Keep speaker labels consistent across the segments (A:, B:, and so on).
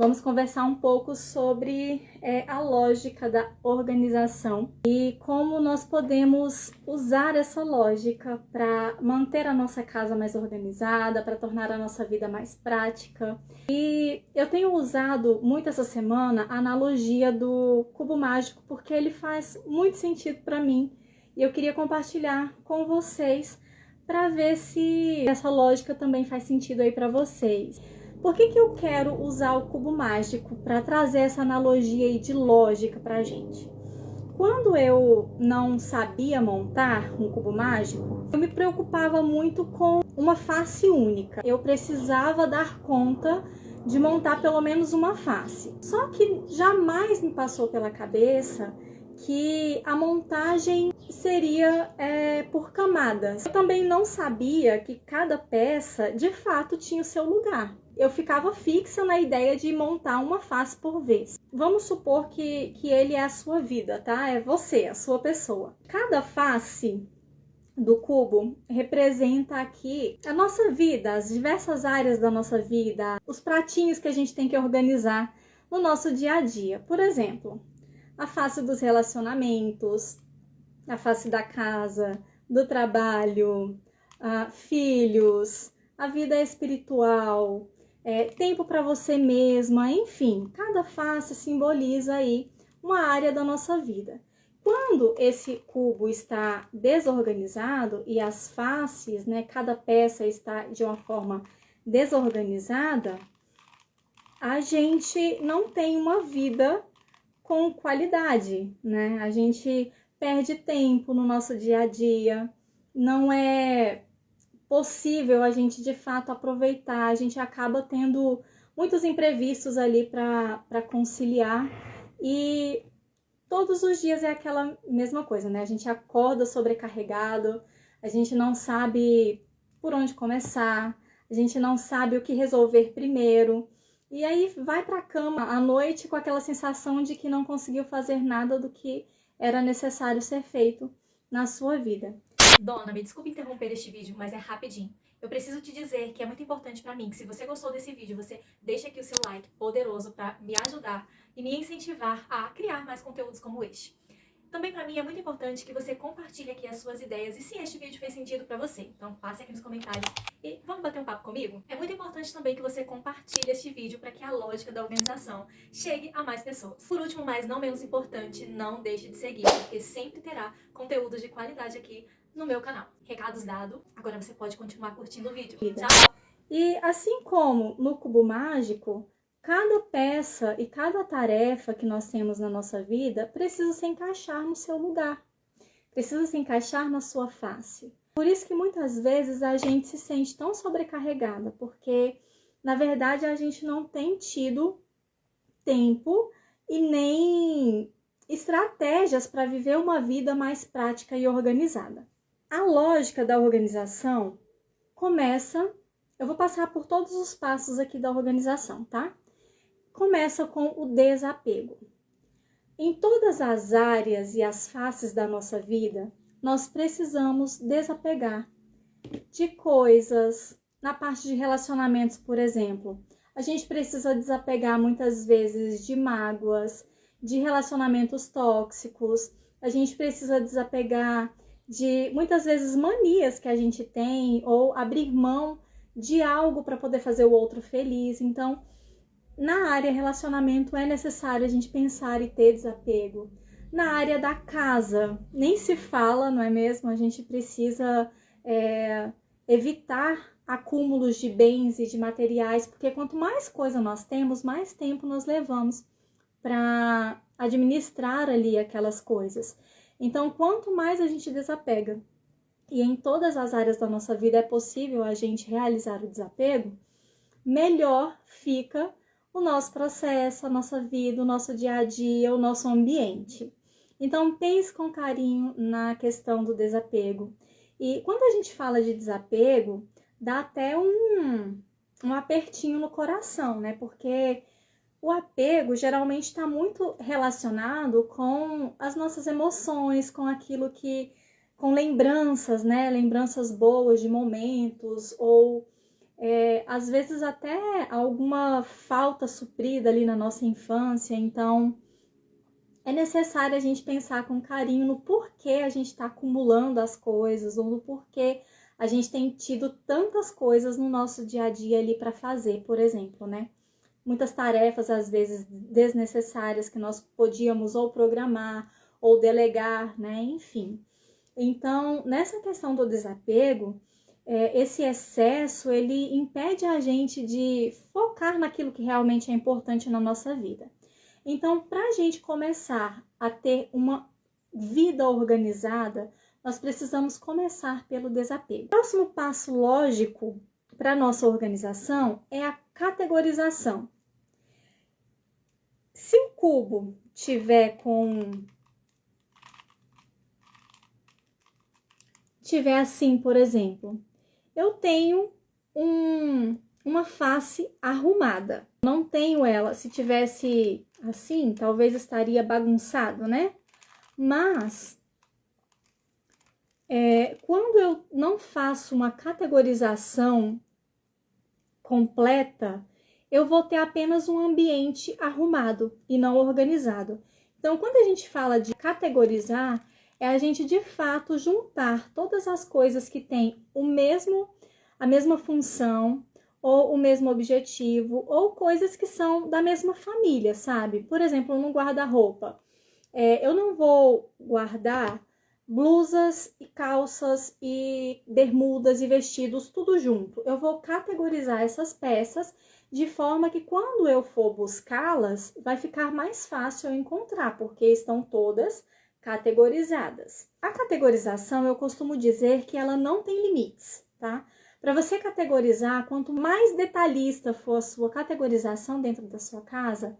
A: Vamos conversar um pouco sobre a lógica da organização e como nós podemos usar essa lógica para manter a nossa casa mais organizada, para tornar a nossa vida mais prática. E eu tenho usado muito essa semana a analogia do cubo mágico porque ele faz muito sentido para mim e eu queria compartilhar com vocês para ver se essa lógica também faz sentido aí para vocês. Por que eu quero usar o cubo mágico para trazer essa analogia aí de lógica para a gente? Quando eu não sabia montar um cubo mágico, eu me preocupava muito com uma face única. Eu precisava dar conta de montar pelo menos uma face. Só que jamais me passou pela cabeça que a montagem seria por camadas. Eu também não sabia que cada peça de fato tinha o seu lugar. Eu ficava fixa na ideia de montar uma face por vez. Vamos supor que ele é a sua vida, tá? É você, a sua pessoa. Cada face do cubo representa aqui a nossa vida, as diversas áreas da nossa vida, os pratinhos que a gente tem que organizar no nosso dia a dia. Por exemplo, a face dos relacionamentos, a face da casa, do trabalho, filhos, a vida espiritual, tempo para você mesma, enfim, cada face simboliza aí uma área da nossa vida. Quando esse cubo está desorganizado e as faces, cada peça está de uma forma desorganizada, a gente não tem uma vida com qualidade, A gente perde tempo no nosso dia a dia, não é possível a gente de fato aproveitar, a gente acaba tendo muitos imprevistos ali para conciliar e todos os dias é aquela mesma coisa, A gente acorda sobrecarregado, a gente não sabe por onde começar, a gente não sabe o que resolver primeiro. E aí vai para a cama à noite com aquela sensação de que não conseguiu fazer nada do que era necessário ser feito na sua vida.
B: Dona, me desculpe interromper este vídeo, mas é rapidinho. Eu preciso te dizer que é muito importante para mim que se você gostou desse vídeo, você deixa aqui o seu like poderoso para me ajudar e me incentivar a criar mais conteúdos como este. Também para mim é muito importante que você compartilhe aqui as suas ideias e se este vídeo fez sentido para você. Então passe aqui nos comentários e vamos bater um papo comigo? É muito importante também que você compartilhe este vídeo para que a lógica da organização chegue a mais pessoas. Por último, mas não menos importante, não deixe de seguir, porque sempre terá conteúdos de qualidade aqui no meu canal. Recados dados, agora você pode continuar curtindo o vídeo. Tchau!
A: E assim como no cubo mágico, cada peça e cada tarefa que nós temos na nossa vida precisa se encaixar no seu lugar, precisa se encaixar na sua face. Por isso que muitas vezes a gente se sente tão sobrecarregada, porque na verdade a gente não tem tido tempo e nem estratégias para viver uma vida mais prática e organizada. A lógica da organização começa, eu vou passar por todos os passos aqui da organização, tá? Começa com o desapego. Em todas as áreas e as faces da nossa vida, nós precisamos desapegar de coisas. Na parte de relacionamentos, por exemplo, a gente precisa desapegar muitas vezes de mágoas, de relacionamentos tóxicos, a gente precisa desapegar de muitas vezes manias que a gente tem ou abrir mão de algo para poder fazer o outro feliz. Então, na área relacionamento é necessário a gente pensar e ter desapego. Na área da casa, nem se fala, não é mesmo? A gente precisa evitar acúmulos de bens e de materiais, porque quanto mais coisa nós temos, mais tempo nós levamos para administrar ali aquelas coisas. Então, quanto mais a gente desapega, e em todas as áreas da nossa vida é possível a gente realizar o desapego, melhor fica o nosso processo, a nossa vida, o nosso dia a dia, o nosso ambiente. Então, pense com carinho na questão do desapego. E quando a gente fala de desapego, dá até um apertinho no coração, Porque o apego geralmente está muito relacionado com as nossas emoções, com aquilo com lembranças, Lembranças boas de momentos ou às vezes até alguma falta suprida ali na nossa infância. Então, é necessário a gente pensar com carinho no porquê a gente está acumulando as coisas, ou no porquê a gente tem tido tantas coisas no nosso dia a dia ali para fazer, por exemplo, né? Muitas tarefas, às vezes, desnecessárias que nós podíamos ou programar ou delegar, né? Enfim. Então, nessa questão do desapego, esse excesso, ele impede a gente de focar naquilo que realmente é importante na nossa vida. Então, para a gente começar a ter uma vida organizada, nós precisamos começar pelo desapego. O próximo passo lógico para a nossa organização é a categorização. Se o cubo tiver assim, por exemplo, eu tenho uma face arrumada. Não tenho ela. Se tivesse assim, talvez estaria bagunçado, né? Mas quando eu não faço uma categorização completa, eu vou ter apenas um ambiente arrumado e não organizado. Então, quando a gente fala de categorizar, é a gente de fato juntar todas as coisas que têm a mesma função, ou o mesmo objetivo, ou coisas que são da mesma família, sabe? Por exemplo, no guarda-roupa, eu não vou guardar blusas e calças e bermudas e vestidos tudo junto. Eu vou categorizar essas peças de forma que quando eu for buscá-las, vai ficar mais fácil eu encontrar, porque estão todas categorizadas. A categorização, eu costumo dizer que ela não tem limites, tá? Para você categorizar, quanto mais detalhista for a sua categorização dentro da sua casa,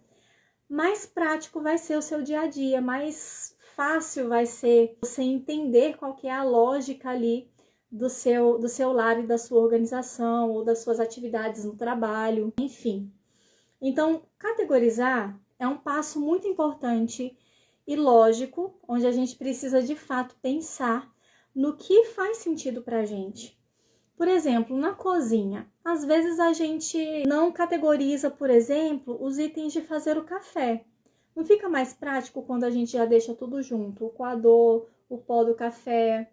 A: mais prático vai ser o seu dia a dia, mais fácil vai ser você entender qual que é a lógica ali do seu lar e da sua organização, ou das suas atividades no trabalho, enfim. Então, categorizar é um passo muito importante e lógico, onde a gente precisa de fato pensar no que faz sentido para a gente. Por exemplo, na cozinha, às vezes a gente não categoriza, por exemplo, os itens de fazer o café. Não fica mais prático quando a gente já deixa tudo junto, o coador, o pó do café,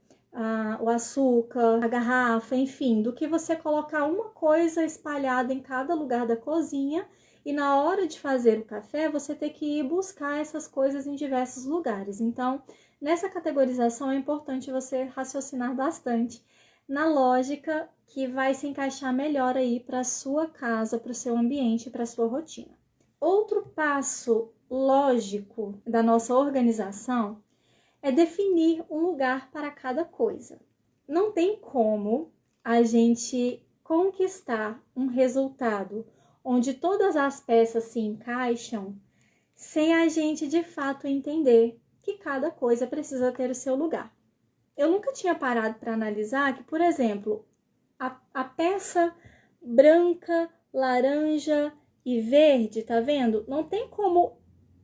A: o açúcar, a garrafa, enfim, do que você colocar uma coisa espalhada em cada lugar da cozinha e na hora de fazer o café você ter que ir buscar essas coisas em diversos lugares. Então, nessa categorização é importante você raciocinar bastante na lógica que vai se encaixar melhor aí para a sua casa, para o seu ambiente, para a sua rotina. Outro passo lógico da nossa organização é definir um lugar para cada coisa. Não tem como a gente conquistar um resultado onde todas as peças se encaixam sem a gente de fato entender que cada coisa precisa ter o seu lugar. Eu nunca tinha parado para analisar que, por exemplo, a peça branca, laranja e verde, tá vendo? Não tem como,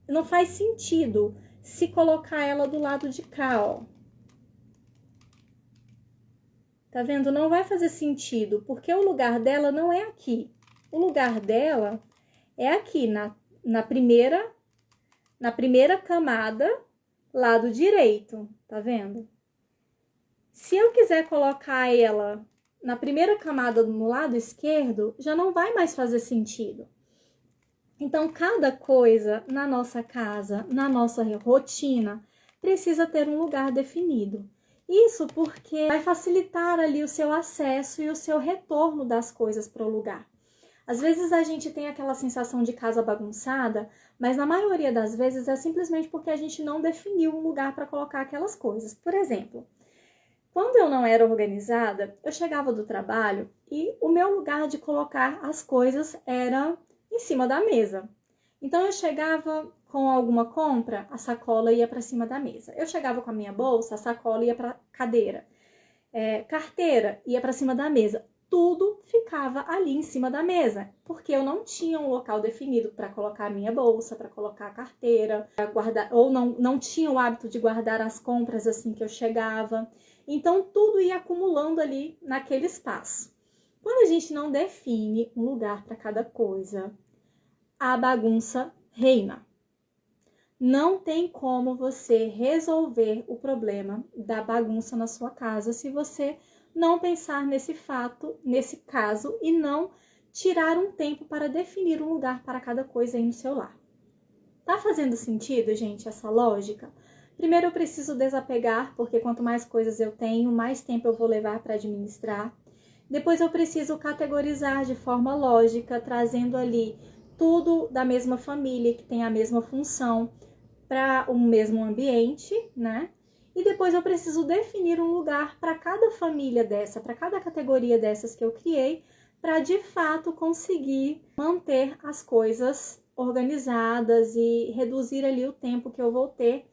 A: não faz sentido se colocar ela do lado de cá, ó. Tá vendo? Não vai fazer sentido, porque o lugar dela não é aqui. O lugar dela é aqui, na primeira camada, lado direito, tá vendo? Se eu quiser colocar ela na primeira camada no lado esquerdo, já não vai mais fazer sentido. Então, cada coisa na nossa casa, na nossa rotina, precisa ter um lugar definido. Isso porque vai facilitar ali o seu acesso e o seu retorno das coisas para o lugar. Às vezes a gente tem aquela sensação de casa bagunçada, mas na maioria das vezes é simplesmente porque a gente não definiu um lugar para colocar aquelas coisas. Por exemplo, quando eu não era organizada, eu chegava do trabalho e o meu lugar de colocar as coisas era em cima da mesa. Então eu chegava com alguma compra, a sacola ia para cima da mesa. Eu chegava com a minha bolsa, a sacola ia para a cadeira. Carteira ia para cima da mesa. Tudo ficava ali em cima da mesa, porque eu não tinha um local definido para colocar a minha bolsa, para colocar a carteira, para guardar, ou não tinha o hábito de guardar as compras assim que eu chegava. Então, tudo ia acumulando ali naquele espaço. Quando a gente não define um lugar para cada coisa, a bagunça reina. Não tem como você resolver o problema da bagunça na sua casa se você não pensar nesse fato, nesse caso, e não tirar um tempo para definir um lugar para cada coisa aí no seu lar. Tá fazendo sentido, gente, essa lógica? Primeiro eu preciso desapegar, porque quanto mais coisas eu tenho, mais tempo eu vou levar para administrar. Depois eu preciso categorizar de forma lógica, trazendo ali tudo da mesma família, que tem a mesma função, para o mesmo ambiente, né? E depois eu preciso definir um lugar para cada família dessa, para cada categoria dessas que eu criei, para de fato conseguir manter as coisas organizadas e reduzir ali o tempo que eu vou ter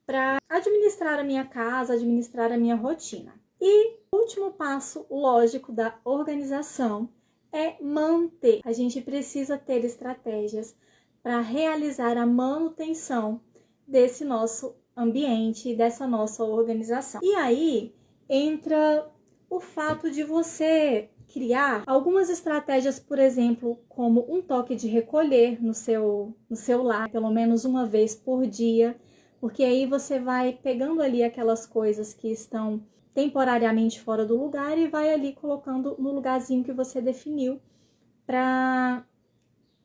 A: para administrar a minha casa, administrar a minha rotina. E o último passo lógico da organização é manter. A gente precisa ter estratégias para realizar a manutenção desse nosso ambiente, dessa nossa organização. E aí entra o fato de você criar algumas estratégias, por exemplo, como um toque de recolher no seu lar, pelo menos uma vez por dia, porque aí você vai pegando ali aquelas coisas que estão temporariamente fora do lugar e vai ali colocando no lugarzinho que você definiu para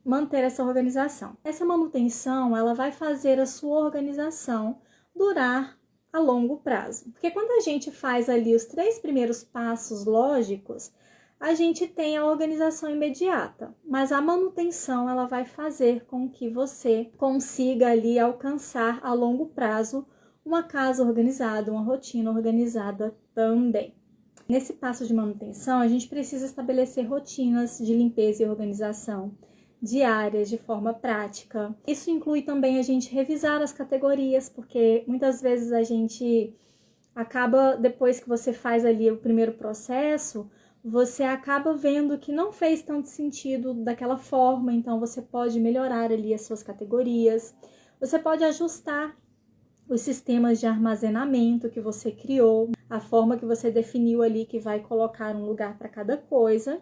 A: manter essa organização. Essa manutenção, ela vai fazer a sua organização durar a longo prazo. Porque quando a gente faz ali os 3 primeiros passos lógicos, a gente tem a organização imediata, mas a manutenção, ela vai fazer com que você consiga ali alcançar a longo prazo uma casa organizada, uma rotina organizada também. Nesse passo de manutenção, a gente precisa estabelecer rotinas de limpeza e organização diárias de forma prática. Isso inclui também a gente revisar as categorias, porque muitas vezes a gente acaba, depois que você faz ali o primeiro processo, você acaba vendo que não fez tanto sentido daquela forma, então você pode melhorar ali as suas categorias, você pode ajustar os sistemas de armazenamento que você criou, a forma que você definiu ali que vai colocar um lugar para cada coisa,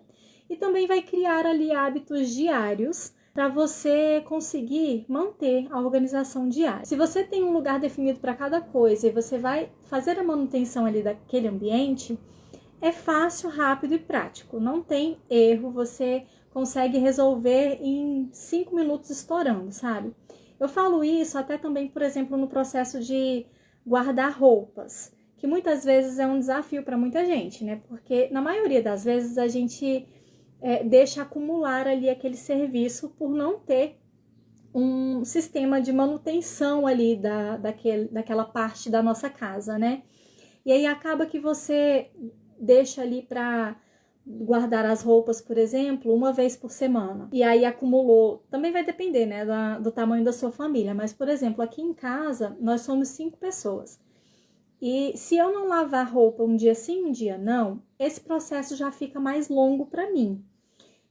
A: e também vai criar ali hábitos diários para você conseguir manter a organização diária. Se você tem um lugar definido para cada coisa e você vai fazer a manutenção ali daquele ambiente, é fácil, rápido e prático, não tem erro, você consegue resolver em 5 minutos estourando, sabe? Eu falo isso até também, por exemplo, no processo de guardar roupas, que muitas vezes é um desafio para muita gente, né? Porque na maioria das vezes a gente deixa acumular ali aquele serviço por não ter um sistema de manutenção ali daquela parte da nossa casa, né? E aí acaba que você deixa ali para guardar as roupas, por exemplo, uma vez por semana. E aí acumulou, também vai depender, né, do tamanho da sua família. Mas, por exemplo, aqui em casa, nós somos 5 pessoas. E se eu não lavar roupa um dia sim, um dia não, esse processo já fica mais longo para mim.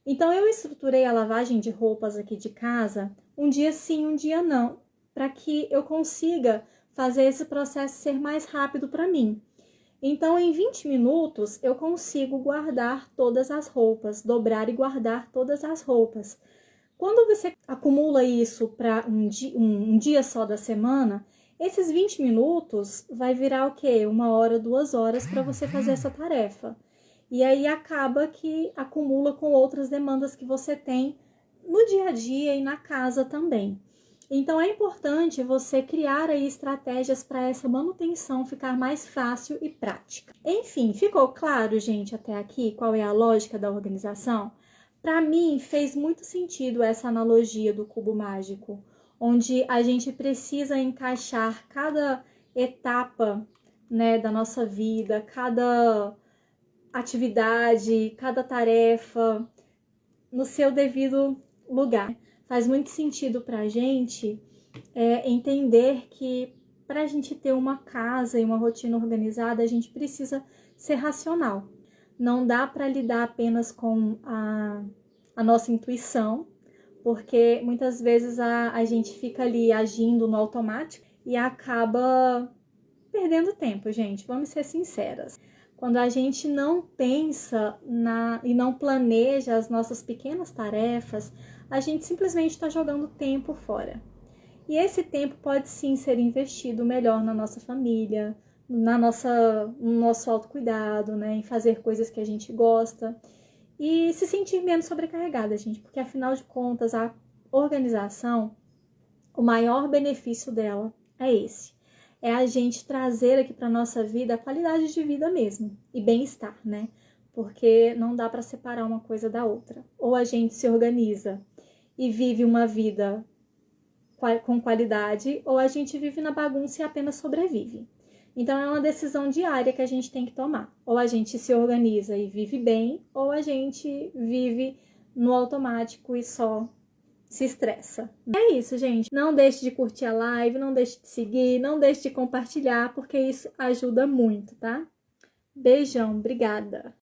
A: Então, eu estruturei a lavagem de roupas aqui de casa um dia sim, um dia não, para que eu consiga fazer esse processo ser mais rápido para mim. Então, em 20 minutos, eu consigo guardar todas as roupas, dobrar e guardar todas as roupas. Quando você acumula isso para um dia só da semana, esses 20 minutos vai virar o quê? 1 hora, 2 horas para você fazer essa tarefa. E aí acaba que acumula com outras demandas que você tem no dia a dia e na casa também. Então, é importante você criar aí estratégias para essa manutenção ficar mais fácil e prática. Enfim, ficou claro, gente, até aqui qual é a lógica da organização? Para mim, fez muito sentido essa analogia do cubo mágico, onde a gente precisa encaixar cada etapa, né, da nossa vida, cada atividade, cada tarefa no seu devido lugar. Faz muito sentido para a gente entender que para a gente ter uma casa e uma rotina organizada, a gente precisa ser racional. Não dá para lidar apenas com a nossa intuição, porque muitas vezes a gente fica ali agindo no automático e acaba perdendo tempo, gente. Vamos ser sinceras. Quando a gente não pensa e não planeja as nossas pequenas tarefas, a gente simplesmente está jogando tempo fora. E esse tempo pode sim ser investido melhor na nossa família, no nosso autocuidado, né? Em fazer coisas que a gente gosta e se sentir menos sobrecarregada, gente, porque afinal de contas a organização, o maior benefício dela é esse. É a gente trazer aqui para nossa vida a qualidade de vida mesmo e bem-estar, né? Porque não dá para separar uma coisa da outra. Ou a gente se organiza e vive uma vida com qualidade, ou a gente vive na bagunça e apenas sobrevive. Então é uma decisão diária que a gente tem que tomar. Ou a gente se organiza e vive bem, ou a gente vive no automático e só se estressa. É isso, gente. Não deixe de curtir a live, não deixe de seguir, não deixe de compartilhar, porque isso ajuda muito, tá? Beijão, obrigada!